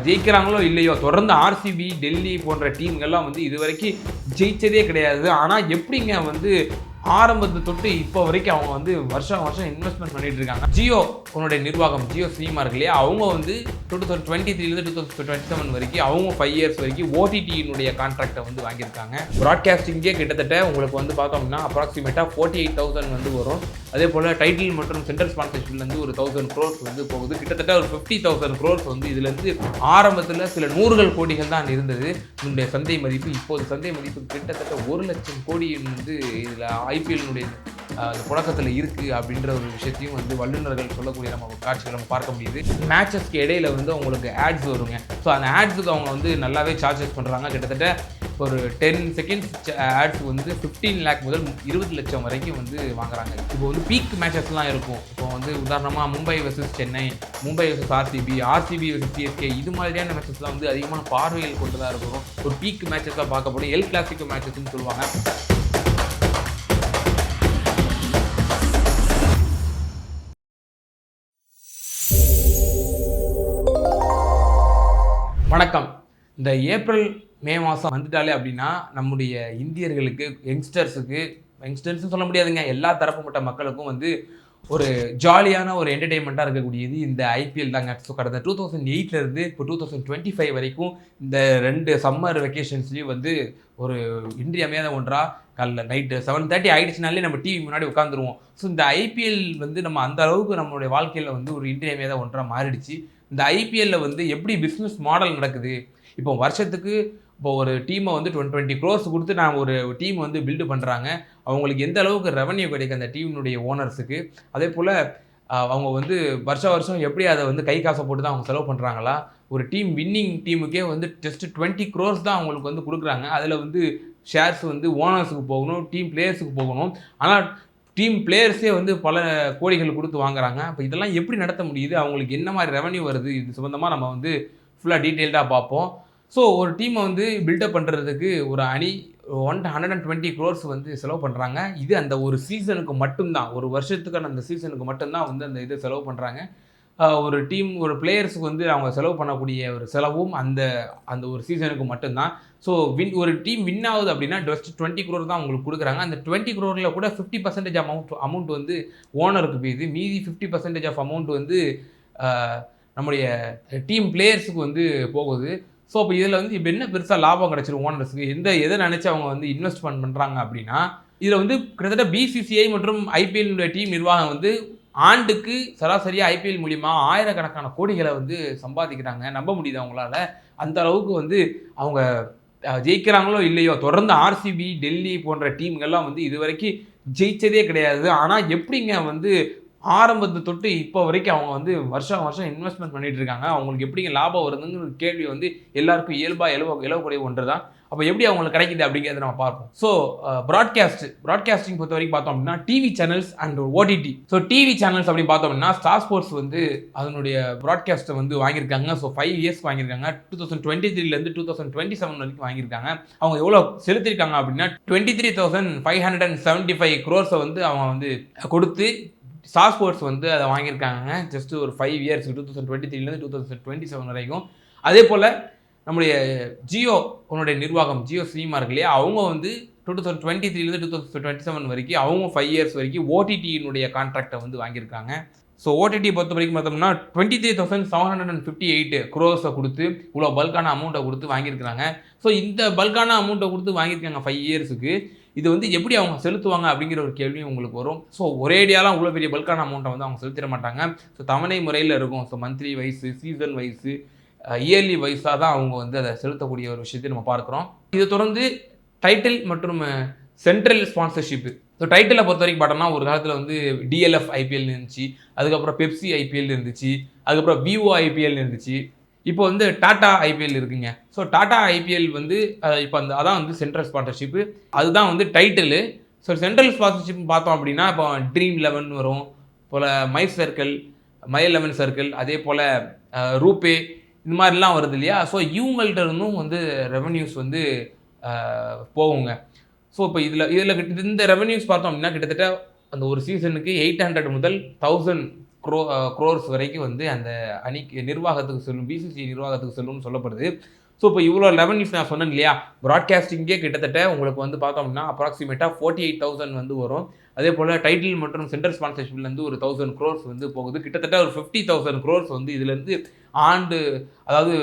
ஜெயிக்கிறாங்களோ இல்லையோ தொடர்ந்து ஆர்சிபி, டெல்லி போன்ற டீம்கள்லாம் வந்து இது வரைக்கும் ஜெயிச்சதே கிடையாது. ஆனால் எப்படிங்க வந்து ஆரம்பத்தை தொட்டு இப்போ வரைக்கும் அவங்க வந்து வருஷம் வருஷம் இன்வெஸ்ட்மெண்ட் பண்ணிட்டு இருக்காங்க. ஜியோ உன்னுடைய நிர்வாகம் ஜியோ சினிமா இருக்கு இல்லையா, அவங்க வந்து 2023 2027 வரைக்கும் அவங்க 5 இயர்ஸ் வரைக்கும் ஓடிடியினுடைய கான்ட்ராக்டை வந்து வாங்கியிருக்காங்க. ப்ராட்காஸ்டிங்கே கிட்டத்தட்ட உங்களுக்கு வந்து பார்த்தோம்னா அப்ராக்சிமேட்டாக 48,000 வந்து வரும். அதே போல் டைட்டில் மற்றும் சென்ட்ரல் ஸ்பான்சர்ஷிப்லேருந்து ஒரு 1000 crores வந்து போகுது. கிட்டத்தட்ட ஒரு 50,000 crores வந்து இதுலேருந்து ஆரம்பத்தில் சில நூறுகள் கோடிகள் தான் இருந்தது இதனுடைய சந்தை மதிப்பு. இப்போது சந்தை மதிப்பு கிட்டத்தட்ட 1 லட்சம் கோடி வந்து இதில் ஐபிஎல்னுடைய புழக்கத்தில் இருக்குது அப்படின்ற ஒரு விஷயத்தையும் வந்து வல்லுநர்கள் சொல்லக்கூடிய நம்ம காட்சிகளை நம்ம பார்க்க முடியுது. மேட்சஸ்க்கு இடையில வந்து அவங்களுக்கு ஆட்ஸ் வருங்க. ஸோ அந்த ஆட்ஸுக்கு அவங்க வந்து நல்லாவே சார்ஜஸ் பண்ணுறாங்க. கிட்டத்தட்ட ஒரு 10 செகண்ட்ஸ் ஆட்ஸ் வந்து 15 lakh முதல் 20 லட்சம் வரைக்கும் வந்து வாங்குறாங்க. இப்போ வந்து பீக் மேட்சஸ்லாம் இருக்கும். இப்போ வந்து உதாரணமாக Mumbai versus Chennai, Mumbai versus RCB, RCB versus CSK, இது மாதிரியான மேட்சஸ்லாம் வந்து அதிகமான பார்வைகள் கொண்டு தான் இருக்கும். ஒரு பீக் மேட்சஸாக பார்க்கப்படும். எல் கிளாசிக்கோ மேட்சஸ்ன்னு சொல்லுவாங்க. வணக்கம். இந்த ஏப்ரல் மே மாதம் வந்துட்டாலே அப்படின்னா நம்முடைய இந்தியர்களுக்கு யங்ஸ்டர்ஸ்னு சொல்ல முடியாதுங்க, எல்லா தரப்புப்பட்ட மக்களுக்கும் வந்து ஒரு ஜாலியான ஒரு என்டர்டெயின்மெண்ட்டாக இருக்கக்கூடியது இந்த ஐபிஎல் தாங்க. ஸோ கடந்த 2008 இப்போ 2025 வரைக்கும் இந்த 2 சம்மர் வெக்கேஷன்ஸ்லேயும் வந்து ஒரு இன்றியமையாத ஒன்றாக காலைல நைட்டு 7:30 ஆகிடுச்சுனாலே நம்ம டிவி முன்னாடி உட்காந்துருவோம். ஸோ இந்த ஐபிஎல் வந்து நம்ம அந்த அளவுக்கு நம்மளுடைய வாழ்க்கையில் வந்து ஒரு இன்றியமையாத ஒன்றாக மாறிடுச்சு. இந்த ஐபிஎல்லில் வந்து எப்படி பிஸ்னஸ் மாடல் நடக்குது, இப்போ வருஷத்துக்கு இப்போ ஒரு டீமை வந்து 20 crores கொடுத்து நான் ஒரு டீம் வந்து பில்டு பண்ணுறாங்க. அவங்களுக்கு எந்த அளவுக்கு ரெவன்யூ கிடைக்கும் அந்த டீமினுடைய ஓனர்ஸுக்கு, அதே போல் அவங்க வந்து வருஷம் எப்படி அதை வந்து கை காசை போட்டு தான் அவங்க செலவு பண்ணுறாங்களா, ஒரு டீம் வின்னிங் டீமுக்கே வந்து ஜஸ்ட் 20 crores தான் அவங்களுக்கு வந்து கொடுக்குறாங்க. அதில் வந்து ஷேர்ஸ் வந்து ஓனர்ஸுக்கு போகணும், டீம் பிளேயர்ஸுக்கு போகணும். ஆனால் டீம் பிளேயர்ஸே வந்து பல கோடிகள் கொடுத்து வாங்குறாங்க. அப்போ இதெல்லாம் எப்படி நடத்த முடியுது, அவங்களுக்கு என்ன மாதிரி ரெவன்யூ வருது, இது சம்மந்தமாக நம்ம வந்து ஃபுல்லாக டீட்டெயில்டாக பார்ப்போம். ஸோ ஒரு டீமை வந்து பில்டப் பண்ணுறதுக்கு ஒரு அணி 120 crores வந்து செலவு பண்ணுறாங்க. இது அந்த ஒரு சீசனுக்கு மட்டும்தான், ஒரு வருஷத்துக்கான அந்த சீசனுக்கு மட்டும்தான் வந்து அந்த இதை செலவு பண்ணுறாங்க. ஒரு டீம் ஒரு பிளேயர்ஸுக்கு வந்து அவங்க செலவு பண்ணக்கூடிய ஒரு செலவும் அந்த அந்த ஒரு சீசனுக்கு மட்டும்தான். ஸோ ஒரு டீம் வின் ஆகுது அப்படின்னா ஜஸ்ட் 20 crore தான் அவங்களுக்கு கொடுக்குறாங்க. அந்த 20 crore கூட 50% அமௌண்ட் வந்து ஓனருக்கு போயிடுது. மீதி 50% ஆஃப் அமௌண்ட் வந்து நம்முடைய டீம் பிளேயர்ஸுக்கு வந்து போகுது. ஸோ அப்போ இதில் வந்து இப்போ என்ன பெருசாக லாபம் கிடச்சிரும் ஓனர்ஸுக்கு, எதை நினச்சி அவங்க வந்து இன்வெஸ்ட்மெண்ட் பண்ணுறாங்க அப்படின்னா, இதில் வந்து கிட்டத்தட்ட பிசிசிஐ மற்றும் ஐபிஎல்லுடைய டீம் நிர்வாகம் வந்து ஆண்டுக்கு சராசரியாக ஐபிஎல் மூலிமா ஆயிரக்கணக்கான கோடிகளை வந்து சம்பாதிக்கிறாங்க. நம்ப முடியுது அவங்களால. அந்த அளவுக்கு வந்து அவங்க ஜெயிக்கிறாங்களோ இல்லையோ தொடர்ந்து ஆர்சிபி, டெல்லி போன்ற டீம்கள்லாம் வந்து இது வரைக்கும் ஜெயிச்சதே கிடையாது. ஆனால் எப்படிங்க வந்து ஆரம்பத்தை தொட்டு இப்போ வரைக்கும் அவங்க வந்து வருஷம் வருஷம் இன்வெஸ்ட்மெண்ட் பண்ணிட்டு இருக்காங்க, அவங்களுக்கு எப்படிங்க லாபம் வருதுங்கிற கேள்வி வந்து எல்லாருக்கும் எழக்கூடிய ஒன்று தான். அப்போ எப்படி அவங்களுக்கு கிடைக்குது அப்படிங்கிறத நம்ம பார்ப்போம். ஸோ ப்ராட்காஸ்டிங் பொறுத்த வரைக்கும் பார்த்தோம் அப்படின்னா TV channels and OTT. So TV channels அப்படின்னு பார்த்தோம் அப்படின்னா ஸ்டார் ஸ்போர்ட்ஸ் வந்து அதனுடைய ப்ராட்காஸ்ட்டை வந்து வாங்கியிருக்காங்க. ஸோ 5 years வாங்கியிருக்காங்க. 2023 2027 வரைக்கும் வாங்கியிருக்காங்க. அவங்க எவ்வளோ செலுத்திருக்காங்க அப்படின்னா 23,575 crores வந்து அவங்க வந்து கொடுத்து ஸ்டார் ஸ்போர்ட்ஸ் வந்து அதை வாங்கியிருக்காங்க. ஜஸ்ட் ஒரு 5 years 2023 2027 வரைக்கும். அதே போல் நம்முடைய ஜியோ உன்னுடைய நிர்வாகம் ஜியோ சினிமா இருக்கு இல்லையா, அவங்க வந்து 2023 2027 வரைக்கும் அவங்க 5 years வரைக்கும் ஓடிடியினுடைய கான்ட்ராக்டை வந்து வாங்கியிருக்காங்க. ஸோ ஓடிடி பொறுத்த வரைக்கும் பார்த்தோம்னா 23,758 crores கொடுத்து இவ்வளோ பல்கான அமௌண்ட்டை கொடுத்து வாங்கியிருக்கிறாங்க. ஸோ இந்த பல்கான அமௌண்ட்டை கொடுத்து வாங்கியிருக்காங்க 5 yearsக்கு. இது வந்து எப்படி அவங்க செலுத்துவாங்க அப்படிங்கிற ஒரு கேள்வியும் உங்களுக்கு வரும். ஸோ ஒரேடியாலாம் இவ்வளோ பெரிய பல்கான அமௌண்ட்டை வந்து அவங்க செலுத்திட மாட்டாங்க. ஸோ தவணை முறையில் இருக்கும். So monthly wise, season wise, yearly வைஸாக தான் அவங்க வந்து அதை செலுத்தக்கூடிய ஒரு விஷயத்தை நம்ம பார்க்குறோம். இதை தொடர்ந்து டைட்டில் மற்றும் சென்ட்ரல் ஸ்பான்சர்ஷிப்பு. ஸோ டைட்டிலை பொறுத்த வரைக்கும் பார்த்தோம்னா ஒரு காலத்தில் வந்து டிஎல்எஃப் ஐபிஎல் இருந்துச்சு, அதுக்கப்புறம் பெப்சி ஐபிஎல் இருந்துச்சு, அதுக்கப்புறம் விவோ ஐபிஎல் இருந்துச்சு, இப்போ வந்து டாடா ஐபிஎல் இருக்குங்க. ஸோ டாடா ஐபிஎல் வந்து இப்போ அதான் வந்து சென்ட்ரல் ஸ்பான்சர்ஷிப்பு, அதுதான் வந்து டைட்டிலு. ஸோ சென்ட்ரல் ஸ்பான்சர்ஷிப் பார்த்தோம் அப்படின்னா இப்போ ட்ரீம் 11 வரும், போல் மை 11 சர்க்கிள், அதே போல் ரூபே, இந்த மாதிரிலாம் வருது இல்லையா. ஸோ இவங்கள்ட்ட இருந்தும் வந்து ரெவன்யூஸ் வந்து போகுங்க. ஸோ இப்போ இதில் இந்த ரெவன்யூஸ் பார்த்தோம் அப்படின்னா கிட்டத்தட்ட அந்த ஒரு சீசனுக்கு 800 முதல் 1000 க்ரோர்ஸ் வரைக்கும் வந்து அந்த அணிக்கு நிர்வாகத்துக்கு செல்லும், பிசிசிஐ நிர்வாகத்துக்கு செல்லும்னு சொல்லப்படுது. ஸோ இப்போ இவ்வளோ ரெவன்யூஸ் நான் சொன்னேன் இல்லையா, ப்ராட்காஸ்டிங்கே கிட்டத்தட்ட உங்களுக்கு வந்து பார்த்தோம்னா அப்ராக்சிமேட்டாக 48,000 வந்து வரும். அதே போல் டைட்டில் மற்றும் சென்ட்ரல் ஸ்பான்சர்ஷிப்லேருந்து ஒரு 1000 crores வந்து போகுது. கிட்டத்தட்ட ஒரு 50,000 crores வந்து இதுலேருந்து ஆண்டு, அதாவது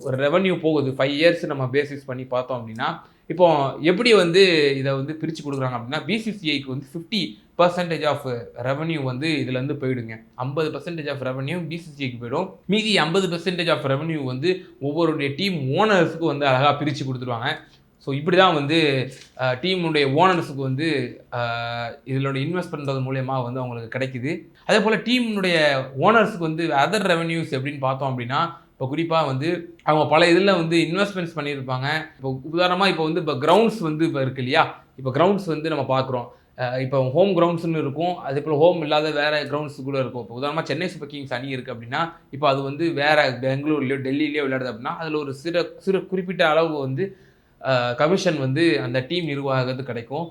ஒரு ரெவன்யூ போகுது. 5 years நம்ம பேசிஸ் பண்ணி பார்த்தோம் அப்படின்னா, இப்போ எப்படி வந்து இதை வந்து பிரித்து கொடுக்குறாங்க அப்படின்னா, பிசிசிஐக்கு வந்து 50% ஆஃப் ரெவன்யூ வந்து இதுலேருந்து போயிடுங்க. 50% ஆஃப் ரெவன்யூ பிசிசிஐக்கு போயிடும். மீதி 50% ஆஃப் ரெவன்யூ வந்து ஒவ்வொருடைய டீம் ஓனர்ஸுக்கு வந்து அழகாக பிரித்து கொடுத்துருவாங்க. ஸோ இப்படி தான் வந்து டீமுடைய ஓனர்ஸுக்கு வந்து இதிலோட இன்வெஸ்ட் பண்ணுறது மூலயமா வந்து அவங்களுக்கு கிடைக்குது. அதே போல் டீமுடைய ஓனர்ஸுக்கு வந்து அதர் ரெவன்யூஸ் எப்படின்னு பார்த்தோம் அப்படின்னா, இப்போ குறிப்பாக வந்து அவங்க பல இதில் வந்து இன்வெஸ்ட்மெண்ட்ஸ் பண்ணியிருப்பாங்க. இப்போ உதாரணமாக இப்போ வந்து இப்போ கிரவுண்ட்ஸ் வந்து இப்போ இருக்கு இல்லையா, இப்போ கிரவுண்ட்ஸ் வந்து நம்ம பார்க்குறோம். இப்போ ஹோம் கிரவுண்ட்ஸ்னு இருக்கும், அதே போல் ஹோம் இல்லாத வேறு கிரவுண்ட்ஸ் கூட இருக்கும். இப்போ உதாரணமாக சென்னை சூப்பர் கிங்ஸ் அணி இருக்குது அப்படின்னா, இப்போ அது வந்து வேறு பெங்களூர்லையோ டெல்லியிலையோ விளையாடுது அப்படின்னா, அதில் ஒரு சிறு குறிப்பிட்ட அளவு வந்து கமிஷன் வந்து அந்த டீம் நிர்வாகத்துக்கு கிடைக்கும்.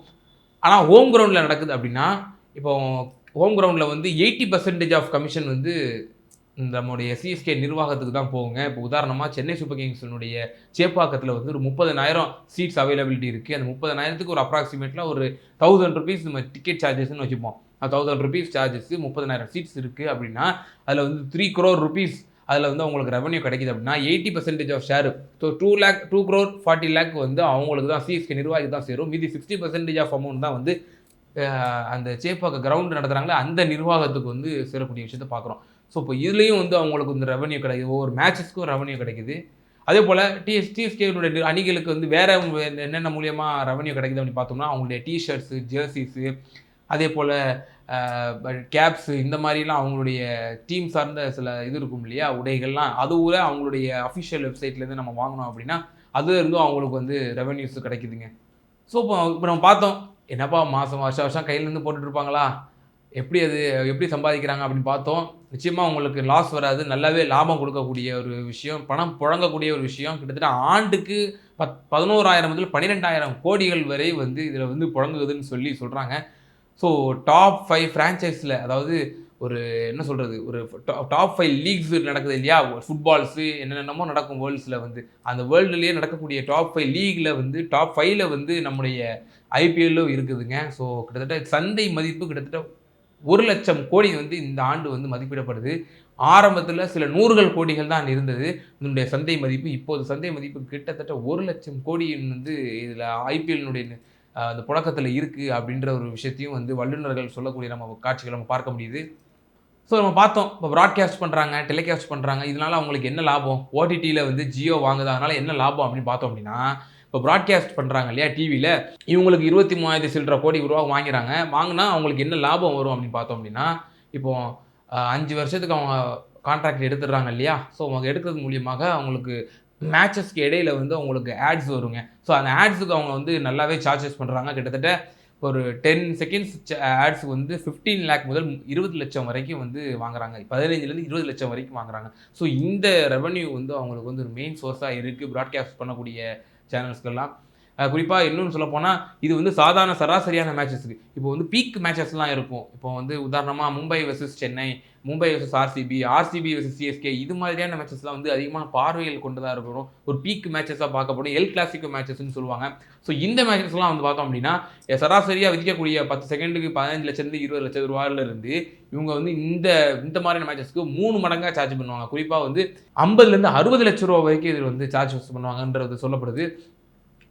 ஆனால் ஹோம் கிரவுண்டில் நடக்குது அப்படின்னா, இப்போ ஹோம் கிரவுண்டில் வந்து 80% ஆஃப் கமிஷன் வந்து நம்முடைய சிஎஸ்கே நிர்வாகத்துக்கு தான் போகுங்க. இப்போ உதாரணமாக சென்னை சூப்பர் கிங்ஸினுடைய சேப்பாக்கத்தில் வந்து ஒரு 30,000 சீட்ஸ் அவைலபிலிட்டி இருக்குது. அந்த 30,000க்கு ஒரு அப்ராக்சிமேட்டில் ஒரு ₹1,000 நம்ம டிக்கெட் சார்ஜஸ்ன்னு வச்சுப்போம். ₹1,000 சார்ஜஸ் 30,000 சீட்ஸ் இருக்குது அப்படின்னா, அதில் வந்து 3 crore rupees அதில் வந்து அவங்களுக்கு ரெவன்யூ கிடைக்குது அப்படின்னா 80% of share, so 2 crore 40 lakh வந்து அவங்களுக்கு தான், சிஎஸ்கே நிர்வாகிக்கு தான் சேரும். மீதி 60% ஆஃப் அமௌண்ட் தான் வந்து அந்த சேப்பாக்க கிரவுண்ட் நடத்துகிறாங்களே அந்த நிர்வாகத்துக்கு வந்து சேரக்கூடிய விஷயத்தை பார்க்குறோம். ஸோ இப்போ இதுலேயும் வந்து அவங்களுக்கு வந்து ரெவன்யூ கிடைக்குது, ஒவ்வொரு மேட்சஸ்க்கும் ரெவன்யூ கிடைக்குது. அதே போல் சிஎஸ்கேனுடைய அணிகளுக்கு வந்து வேறு என்னென்ன மூலியமாக ரெவன்யூ கிடைக்குது அப்படின்னு பார்த்தோம்னா, அவங்களுடைய டிஷர்ட்ஸு, ஜெர்சிஸு, அதே போல் கேப்ஸு, இந்த மாதிரிலாம் அவங்களுடைய டீம் சார்ந்த சில இது இருக்கும் இல்லையா, உடைகள்லாம், அதுவும் அவங்களுடைய அஃபிஷியல் வெப்சைட்லேருந்து நம்ம வாங்கினோம் அப்படின்னா அதுலேருந்தும் அவங்களுக்கு வந்து ரெவன்யூஸ் கிடைக்குதுங்க. ஸோ இப்போ நம்ம பார்த்தோம், என்னப்பா வருஷம் கையிலேருந்து போட்டுட்ருப்பாங்களா, எப்படி சம்பாதிக்கிறாங்க அப்படின்னு பார்த்தோம். நிச்சயமாக உங்களுக்கு லாஸ் வராது, நல்லாவே லாபம் கொடுக்கக்கூடிய ஒரு விஷயம், பணம் புழங்கக்கூடிய ஒரு விஷயம். கிட்டத்தட்ட ஆண்டுக்கு 11,000 முதல் 12,000 கோடிகள் வரை வந்து இதில் வந்து புழங்குதுன்னு சொல்கிறாங்க. ஸோ டாப் 5 ஃப்ரான்ச்சைஸில், அதாவது ஒரு என்ன சொல்கிறது, ஒரு டாப் 5 லீக்ஸ் நடக்குது இல்லையா, ஃபுட்பால்ஸு என்னென்னமோ நடக்கும் வேர்ல்ட்ஸில் வந்து, அந்த வேர்ல்டுலேயே நடக்கக்கூடிய டாப் 5 லீகில் வந்து டாப் 5ல் வந்து நம்முடைய ஐபிஎல்லும் இருக்குதுங்க. ஸோ கிட்டத்தட்ட சந்தை மதிப்பு கிட்டத்தட்ட 1,00,000 கோடி வந்து இந்த ஆண்டு வந்து மதிப்பிடப்படுது. ஆரம்பத்தில் சில 100 கோடிகள் தான் இருந்தது இதனுடைய சந்தை மதிப்பு. இப்போது சந்தை மதிப்பு கிட்டத்தட்ட 1,00,000 கோடி வந்து இதில் ஐபிஎல்னுடைய அந்த புழக்கத்தில் இருக்குது அப்படின்ற ஒரு விஷயத்தையும் வந்து வல்லுநர்கள் சொல்லக்கூடிய நம்ம காட்சிகளை நம்ம பார்க்க முடியுது. ஸோ நம்ம பார்த்தோம், இப்போ ப்ராட்காஸ்ட் பண்ணுறாங்க, டெலிகாஸ்ட் பண்ணுறாங்க, இதனால் அவங்களுக்கு என்ன லாபம், ஓடிடியில் வந்து ஜியோ வாங்குது, அதனால் என்ன லாபம் அப்படின்னு பார்த்தோம் அப்படின்னா, இப்போ ப்ராட்காஸ்ட் பண்ணுறாங்க இல்லையா டிவியில், இவங்களுக்கு 23,000 சில்லற கோடி ரூபா வாங்கினா அவங்களுக்கு என்ன லாபம் வரும் அப்படின்னு பார்த்தோம் அப்படின்னா, இப்போது 5 வருஷத்துக்கு அவங்க கான்ட்ராக்ட் எடுத்துடுறாங்க இல்லையா, ஸோ அவங்க எடுக்கிறது மூலியமாக அவங்களுக்கு மேட்சஸ்க்கு இடையில் வந்து அவங்களுக்கு ஆட்ஸ் வருங்க. ஸோ அந்த ஆட்ஸுக்கு அவங்க வந்து நல்லாவே சார்ஜஸ் பண்ணுறாங்க. கிட்டத்தட்ட ஒரு 10 செகண்ட்ஸ் ஆட்ஸுக்கு வந்து 15 lakh முதல் 20 லட்சம் வரைக்கும் வந்து வாங்குறாங்க. 15லேருந்து 20 லட்சம் வரைக்கும் வாங்குறாங்க. ஸோ இந்த ரெவன்யூ வந்து அவங்களுக்கு வந்து ஒரு மெயின் சோர்ஸாக இருக்குது ப்ராட்காஸ்ட் பண்ணக்கூடிய சேனல்ஸ்க்கெல்லாம். குறிப்பாக இன்னொன்று சொல்லப்போனால், இது வந்து சாதாரண சராசரியான மேட்சஸ்க்கு, இப்போ வந்து பீக் மேட்சஸ்லாம் இருக்கும். இப்போ வந்து உதாரணமாக Mumbai versus Chennai, Mumbai versus RCB versus CSK, இது மாதிரியான மேட்சஸ்லாம் வந்து அதிகமான பார்வைகள் கொண்டு தான் இருக்கணும். ஒரு பீக் மேட்சஸாக பார்க்கப்படும், எல் கிளாசிக்கோ மேட்சஸ்ன்னு சொல்லுவாங்க. ஸோ இந்த மேட்சஸ்லாம் வந்து பார்த்தோம் அப்படின்னா, சராசரியாக விதிக்கக்கூடிய 10 செகண்டுக்கு 15 லட்சத்துலேருந்து 20 லட்சம் ரூபாயிலிருந்து இவங்க வந்து இந்த மாதிரியான மேட்சஸ்க்கு 3 மடங்காக சார்ஜ் பண்ணுவாங்க. குறிப்பாக வந்து 50லேருந்து 60 லட்சம் ரூபா வரைக்கும் இதில் வந்து சார்ஜஸ் பண்ணுவாங்கன்றது சொல்லப்படுது.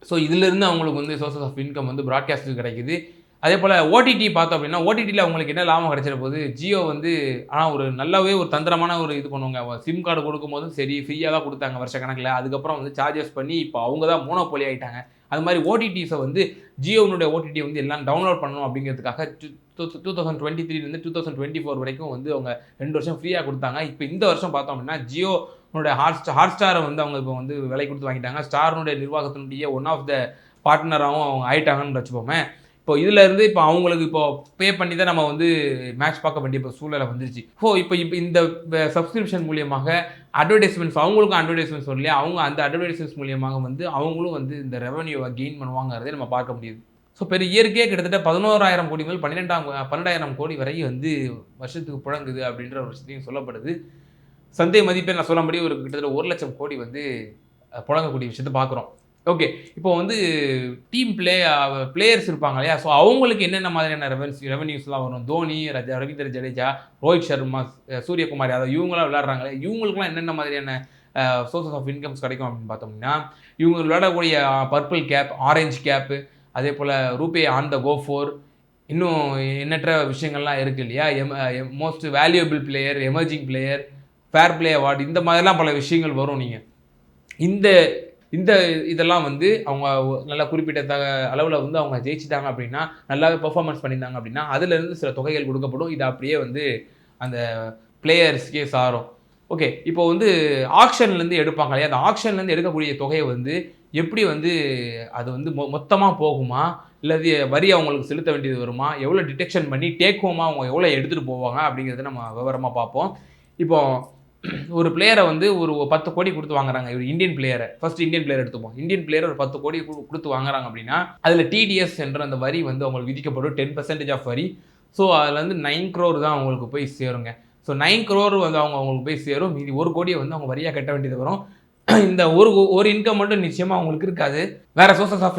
ஸோ இதிலிருந்து அவங்களுக்கு வந்து சோர்சஸ் ஆஃப் இன்கம் வந்து ப்ராட்காஸ்ட்டுக்கு கிடைக்குது. அதே போல் ஓடிடி பார்த்தோம் அப்படின்னா, ஓடிடியில் அவங்களுக்கு என்ன லாபம் கிடைச்சிட போகுது, ஜியோ வந்து ஆனால் ஒரு நல்லாவே ஒரு தந்திரமான ஒரு இது பண்ணுவாங்க. சிம் கார்டு கொடுக்கும்போதும் சரி, ஃப்ரீயாக தான் கொடுத்தாங்க வருஷக்கணக்கில். அதுக்கப்புறம் வந்து சார்ஜஸ் பண்ணி இப்போ அவங்க தான் மோனோபோலி ஆகிட்டாங்க. அது மாதிரி ஓடிடிஸை வந்து ஜியோனுடைய ஓடிடி வந்து எல்லாம் டவுன்லோட் பண்ணணும் அப்படிங்கிறதுக்காக 2023 2024 வரைக்கும் வந்து அவங்க 2 வருஷம் ஃப்ரீயாக கொடுத்தாங்க. இப்போ இந்த வருஷம் பார்த்தோம் அப்படின்னா, ஜியோனுடைய ஹாட்ஸ்டாரை வந்து அவங்க இப்போ வந்து விலை கொடுத்து வாங்கிட்டாங்க. ஸ்டார்னுடைய நிர்வாகத்தினுடைய ஒன் ஆஃப் த பார்ட்னராகவும் அவங்க ஆயிட்டாங்கன்னு வச்சுப்போமே. இப்போ இதிலேருந்து இப்போ அவங்களுக்கு இப்போ பே பண்ணி தான் நம்ம வந்து மேட்ச் பார்க்க வேண்டிய இப்போ சூழ்நிலை வந்துருச்சு. இப்போ இந்த சப்ஸ்கிரிப்ஷன் மூலியமாக அட்வர்டைஸ்மெண்ட்ஸ், அவங்களுக்கும் அட்வர்டைஸ்மெண்ட்ஸ் வரும் இல்லையா, அவங்க அந்த அட்வர்டைஸ்மெண்ட்ஸ் மூலியமாக வந்து அவங்களும் வந்து இந்த ரெவன்யூவை கெயின் பண்ணுவாங்கிறதே நம்ம பார்க்க முடியுது. ஸோ பெரிய இயற்கையே கிட்டத்தட்ட 11,000 கோடி முதல் 12,000 கோடி வரை வந்து வருஷத்துக்கு புழங்குது அப்படின்ற ஒரு விஷயத்தையும் சொல்லப்படுது. சந்தை மதிப்பை நான் சொல்ல முடியும், ஒரு கிட்டத்தட்ட 1 லட்சம் கோடி வந்து புழங்கக்கூடிய விஷயத்தை பார்க்குறோம். ஓகே. இப்போ வந்து டீம் பிளேயர்ஸ் இருப்பாங்க இல்லையா? ஸோ அவங்களுக்கு என்னென்ன மாதிரியான ரெவென்யூஸ்லாம் வரும்? தோனி, ரவீந்திர ஜடேஜா, ரோஹித் சர்மா, சூரியகுமார் யாதவ் இவங்கலாம் விளையாடுறாங்களே, இவங்களுக்குலாம் என்னென்ன மாதிரியான சோர்சஸ் ஆஃப் இன்கம்ஸ் கிடைக்கும் அப்படின்னு பார்த்தோம்னா, இவங்க விளையாடக்கூடிய பர்பிள் கேப், ஆரஞ்ச் கேப்பு, அதே போல் RuPay on the go four, இன்னும் எண்ணற்ற விஷயங்கள்லாம் இருக்குது இல்லையா? Most valuable player, emerging player, fair play award, இந்த மாதிரிலாம் பல விஷயங்கள் வரும். நீங்கள் இந்த இதெல்லாம் வந்து அவங்க நல்லா குறிப்பிட்ட அளவில் வந்து அவங்க ஜெயிச்சிட்டாங்க அப்படின்னா, நல்லாவே பெர்ஃபார்மன்ஸ் பண்ணியிருந்தாங்க அப்படின்னா, அதுலேருந்து சில தொகைகள் கொடுக்கப்படும். இது அப்படியே வந்து அந்த பிளேயர்ஸ்க்கே சாரும். ஓகே. இப்போ வந்து ஆக்ஷன்லேருந்து எடுப்பாங்க இல்லையா? அந்த ஆக்ஷன்லேருந்து எடுக்கக்கூடிய தொகையை வந்து எப்படி வந்து அது வந்து மொத்தமாக போகுமா? இல்லது வரி அவங்களுக்கு செலுத்த வேண்டியது வருமா? எவ்வளோ டிடெக்ஷன் பண்ணி டேக் ஹோமா அவங்க எவ்வளோ எடுத்துகிட்டு போவாங்க? அப்படிங்கிறத நம்ம விவரமாக பார்ப்போம். இப்போ ஒரு பிளேயரை வந்து ஒரு 10 கோடி கொடுத்து வாங்குறாங்க. இவர் இந்தியன் பிளேயரை ஃபர்ஸ்ட் இந்தியன் பிளேயர் எடுத்துப்போம். இந்தியன் பிளேயர் ஒரு 10 கோடி கொடுத்து வாங்குறாங்க அப்படின்னா, அதில் டிடிஎஸ் என்ற அந்த வரி வந்து அவங்களுக்கு விதிக்கப்படும் 10% ஆஃப் வரி. ஸோ அதில் வந்து 9 crore தான் அவங்களுக்கு போய் சேருங்க. ஸோ 9 crore வந்து அவங்களுக்கு போய் சேரும். மீதி 1 கோடியை வந்து அவங்க வரியாக கட்ட வேண்டியது வரும். இந்த ஒரு இன்கம் மட்டும் நிச்சயமாக அவங்களுக்கு இருக்காது. வேறு சோர்சஸ் ஆஃப்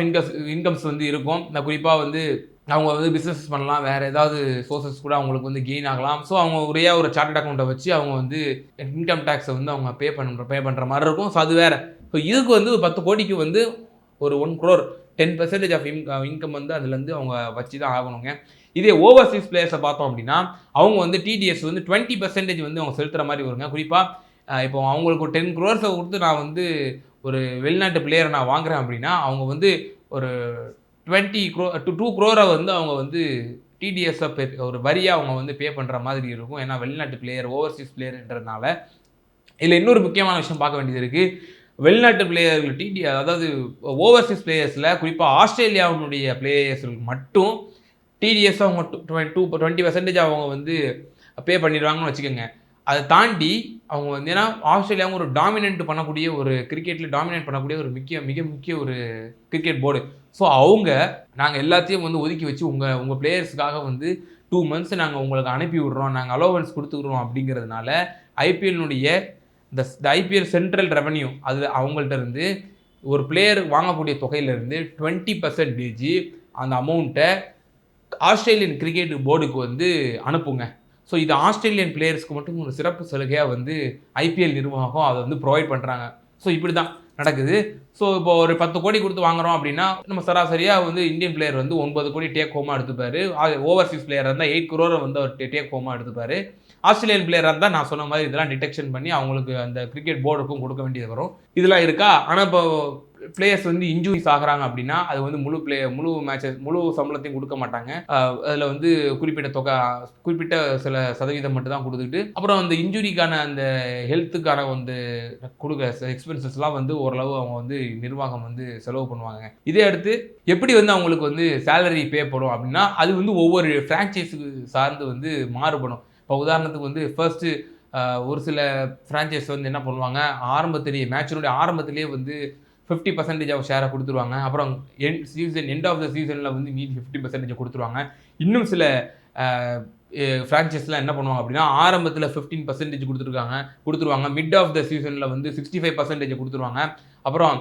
இன்கம்ஸ் வந்து இருக்கும். இந்த குறிப்பாக வந்து அவங்க வந்து பிஸ்னஸ் பண்ணலாம், வேறு ஏதாவது சோர்சஸ் கூட அவங்களுக்கு வந்து கெயின் ஆகலாம். ஸோ அவங்க ஒரு சார்ட்டர்ட் அக்கௌண்ட்டை வச்சு அவங்க வந்து இன்கம் டேக்ஸை வந்து அவங்க பே பண்ணுற மாதிரி இருக்கும். ஸோ அது வேறு. ஸோ இதுக்கு வந்து 10 கோடிக்கு வந்து ஒரு 1 crore 10% ஆஃப் இன்கம் வந்து அதுலேருந்து அவங்க வச்சு தான் ஆகணுங்க. இதே ஓவர்சீஸ் பிளேயர்ஸை பார்த்தோம் அப்படின்னா, அவங்க வந்து டிடிஎஸ் வந்து 20% வந்து அவங்க செலுத்துகிற மாதிரி வருங்க. குறிப்பாக இப்போ அவங்களுக்கு ஒரு 10 crores கொடுத்து நான் வந்து ஒரு வெளிநாட்டு பிளேயரை நான் வாங்குறேன் அப்படின்னா, அவங்க வந்து ஒரு 2 crore வந்து அவங்க வந்து டிடிஎஸ்ஸை ஒரு வரியாக அவங்க வந்து பே பண்ணுற மாதிரி இருக்கும். ஏன்னா வெளிநாட்டு பிளேயர், ஓவர்சீஸ் பிளேயர்ன்றதுனால. இதில் இன்னொரு முக்கியமான விஷயம் பார்க்க வேண்டியது இருக்குது. வெளிநாட்டு பிளேயர்கள் அதாவது ஓவர்சீஸ் பிளேயர்ஸில் குறிப்பாக ஆஸ்திரேலியாவுடைய பிளேயர்ஸ்களுக்கு மட்டும் டிடிஎஸ் அவங்க 20% அவங்க வந்து பே பண்ணிடுவாங்கன்னு வச்சுக்கோங்க. அதை தாண்டி அவங்க வந்து ஏன்னா ஆஸ்திரேலியாவும் ஒரு கிரிக்கெட்டில் டாமினேட் பண்ணக்கூடிய ஒரு மிக முக்கிய ஒரு கிரிக்கெட் போர்டு. ஸோ நாங்கள் எல்லாத்தையும் வந்து ஒதுக்கி வச்சு உங்கள் பிளேயர்ஸுக்காக வந்து 2 months நாங்கள் உங்களுக்கு அனுப்பி விட்றோம், நாங்கள் அலோவன்ஸ் கொடுத்துக்குறோம் அப்படிங்கிறதுனால ஐபிஎல்னுடைய இந்த ஐபிஎல் சென்ட்ரல் ரெவன்யூ அது அவங்கள்ட்ட இருந்து ஒரு பிளேயர் வாங்கக்கூடிய தொகையிலேருந்து 20% அந்த அமௌண்ட்டை ஆஸ்திரேலியன் கிரிக்கெட் போர்டுக்கு வந்து அனுப்புங்க. ஸோ இது ஆஸ்திரேலியன் பிளேயர்ஸ்க்கு மட்டும் ஒரு சிறப்பு சலுகையாக வந்து ஐபிஎல் நிர்வாகம் அதை வந்து ப்ரொவைட் பண்ணுறாங்க. ஸோ இப்படி தான் நடக்குது. ஸோ இப்போ ஒரு 10 கோடி கொடுத்து வாங்குறோம் அப்படின்னா, நம்ம சராசரியாக வந்து இந்தியன் பிளேயர் வந்து 9 கோடி டேக் ஹோமாக எடுத்துப்பார். ஓவர்சீஸ் பிளேயராக இருந்தால் 8 crore வந்து அவர் டேக் ஹோமாக எடுத்துப்பார். ஆஸ்திரேலியன் பிளேயராக இருந்தால் நான் சொன்ன மாதிரி இதெல்லாம் டிடெக்ஷன் பண்ணி அவங்களுக்கு அந்த கிரிக்கெட் போர்டுக்கும் கொடுக்க வேண்டியது வரும். இதெல்லாம் இருக்கா? ஆனால் இப்போ பிளேயர்ஸ் வந்து இன்ஜுரிஸ் ஆகுறாங்க அப்படின்னா, அது வந்து முழு சம்பளத்தையும் கொடுக்க மாட்டாங்க. அதில் வந்து குறிப்பிட்ட சில சதவீதம் மட்டும் தான் கொடுத்துட்டு, அப்புறம் அந்த இன்ஜுரிக்கான அந்த ஹெல்த்துக்கான வந்து எக்ஸ்பென்சஸ்லாம் வந்து ஓரளவு அவங்க வந்து நிர்வாகம் வந்து செலவு பண்ணுவாங்க. இதே அடுத்து எப்படி வந்து அவங்களுக்கு வந்து சேலரி பே படும் அப்படின்னா, அது வந்து ஒவ்வொரு ஃப்ரான்ச்சைஸுக்கு சார்ந்து வந்து மாறுபடும். இப்போ உதாரணத்துக்கு வந்து ஃபர்ஸ்ட்டு ஒரு சில ஃப்ரான்ச்சைஸ் வந்து என்ன பண்ணுவாங்க, மேட்சினுடைய ஆரம்பத்திலேயே வந்து 50% ஆஃப் ஷேரை கொடுத்துருவாங்க. அப்புறம் எண்ட் ஆஃப் த சீசனில் வந்து மீதி 50% கொடுத்துருவாங்க. இன்னும் சில ஃப்ரான்ச்சைஸ்லாம் என்ன பண்ணுவாங்க அப்படின்னா, ஆரம்பத்தில் 15% கொடுத்துருவாங்க. மிட் ஆஃப் த சீசனில் வந்து 65% கொடுத்துருவாங்க. அப்புறம்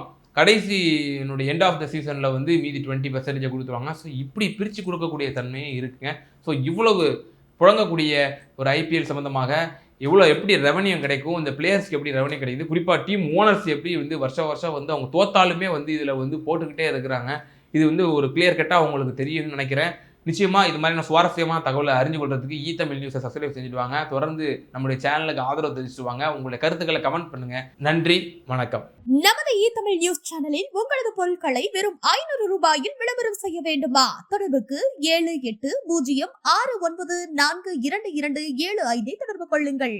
எண்ட் ஆஃப் த சீசனில் வந்து மீதி 20% கொடுத்துருவாங்க. ஸோ இப்படி பிரித்து கொடுக்கக்கூடிய தன்மையும் இருக்குங்க. ஸோ இவ்வளவு புழங்கக்கூடிய ஒரு ஐபிஎல் சம்மந்தமாக எப்படி ரெவன்யூ கிடைக்கும், இந்த பிளேயர்ஸ்க்கு எப்படி ரெவன்யூ கிடைக்குது, குறிப்பாக டீம் ஓனர்ஸ் எப்படி வந்து வருஷம் வந்து அவங்க தோத்தாலுமே வந்து இதில் வந்து போட்டுக்கிட்டே இருக்கிறாங்க. இது வந்து ஒரு கிளியர் கட்டாக அவங்களுக்கு தெரியும்னு நினைக்கிறேன். நிச்சயமாக இது மாதிரியான சுவாரஸ்யமான தகவலை அறிஞ்சு கொள்றதுக்கு தமிழ் நியூஸை சப்ஸ்கிரைப் செஞ்சுட்டு வாங்க. தொடர்ந்து நம்முடைய சேனலுக்கு ஆதரவு தெரிவிச்சுட்டு வாங்க. உங்களுடைய கருத்துக்களை கமெண்ட் பண்ணுங்க. நன்றி, வணக்கம். நமது தமிழ் நியூஸ் சேனலில் உங்களது பொருட்களை வெறும் 500 ரூபாயில் விளம்பரம் செய்ய வேண்டுமா? தொடர்புக்கு 7806942275 தொடர்பு கொள்ளுங்கள்.